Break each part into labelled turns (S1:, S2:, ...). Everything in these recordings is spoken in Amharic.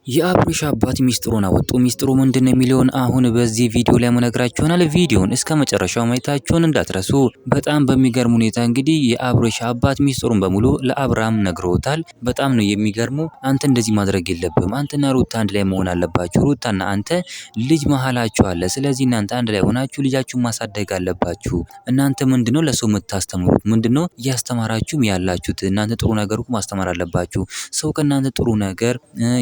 S1: የአብርሽ አባት ሚስጥሩን አወጡ። ሚስጥሩ ምንድነው የሚለውን አሁን በዚህ ቪዲዮ ላይ መነግራችሁ ይሆናል። ቪዲዮውን እስከ መጨረሻው ማየታችሁን እንዳትረሱ። በጣም በሚገርም ሁኔታ እንግዲህ የአብርሽ አባት ሚስጥሩን በሙሉ ለአብርሃም ነግሮታል። በጣም ነው የሚገርመው። አንተ እንደዚህ ማድረግ የለብህም። አንተና ሩታ አንድ ላይ መሆን አለባችሁ። ሩታና አንተ ልጅ መሀላችሁ አለ። ስለዚህ እናንተ አንድ ላይ ሆናችሁ ልጃችሁን ማሳደግ አለባችሁ። እናንተ ምንድነው ለሰው የምታስተምሩት? ምንድነው እያስተማራችሁም ያላችሁት? እናንተ ጥሩ ነገር ማስተማር አለባችሁ። ሰው ከእናንተ ጥሩ ነገር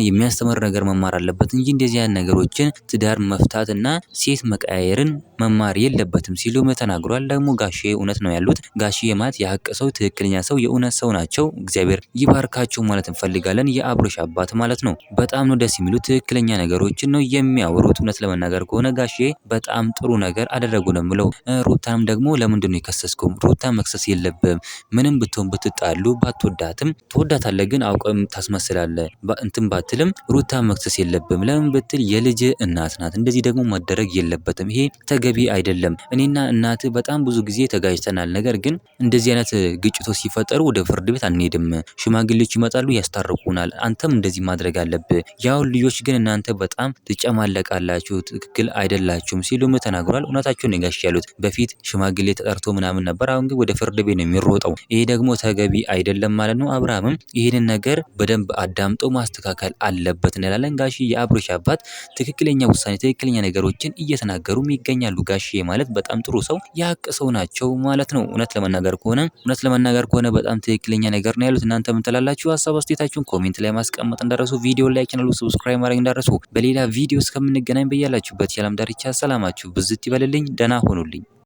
S1: የሚያስተምር ነገር መማር አለበት እንጂ እንደዚህ አይነት ነገሮችን ትዳር መፍታትና ሴት መቀያየርን መማር የለበትም ሲሉ ተናግሯል። ደግሞ ጋሼ እውነት ነው ያሉት። ጋሼ ማለት የሀቅ ሰው፣ ትክክለኛ ሰው፣ የእውነት ሰው ናቸው። እግዚአብሔር ይባርካቸው ማለት እንፈልጋለን። የአብርሽ አባት ማለት ነው። በጣም ነው ደስ የሚሉት። ትክክለኛ ነገሮችን ነው የሚያወሩት። እውነት ለመናገር ከሆነ ጋሼ በጣም ጥሩ ነገር አደረጉ ነው የምለው። ሩታም ደግሞ ለምንድን ነው የከሰስከው? ሩታ መክሰስ የለብም። ምንም ብትሆን ብትጣሉ ባትወዳትም ትወዳታለህ፣ ግን አውቀም ታስመስላለህ እንትን ባትልም ሩታ መክሰስ የለብም። ለምን ብትል የልጅ እናት ናት። እንደዚህ ደግሞ መደረግ የለበትም። ይሄ ተገቢ አይደለም። እኔና እናትህ በጣም ብዙ ጊዜ ተጋጅተናል። ነገር ግን እንደዚህ አይነት ግጭቶች ሲፈጠሩ ወደ ፍርድ ቤት አንሄድም። ሽማግሌዎች ይመጣሉ፣ ያስታርቁናል። አንተም እንደዚህ ማድረግ አለብህ። ያው ልጆች ግን እናንተ በጣም ትጨማለቃላችሁ፣ ትክክል አይደላችሁም ሲሉም ተናግሯል። እውነታቸውን ነው ጋሽ ያሉት። በፊት ሽማግሌ ተጠርቶ ምናምን ነበር። አሁን ግን ወደ ፍርድ ቤት ነው የሚሮጠው። ይሄ ደግሞ ተገቢ አይደለም ማለት ነው። አብርሃምም ይህንን ነገር በደንብ አዳምጦ ማስተካከል አለበት እንላለን። ጋሺ የአብርሽ አባት ትክክለኛ ውሳኔ፣ ትክክለኛ ነገሮችን እየተናገሩም ይገኛሉ። ጋሺ ማለት በጣም ጥሩ ሰው፣ የሀቅ ሰው ናቸው ማለት ነው። እውነት ለመናገር ከሆነ በጣም ትክክለኛ ነገር ነው ያሉት። እናንተ ምን ትላላችሁ? ሀሳብ አስተያየታችሁን ኮሜንት ላይ ማስቀመጥ እንዳረሱ፣ ቪዲዮ ላይክ፣ ቻናሉ ሰብስክራይብ ማድረግ እንዳረሱ። በሌላ ቪዲዮ እስከምንገናኝ በያላችሁበት የዓለም ዳርቻ ሰላማችሁ ብዝት ይበልልኝ። ደህና ሆኑልኝ።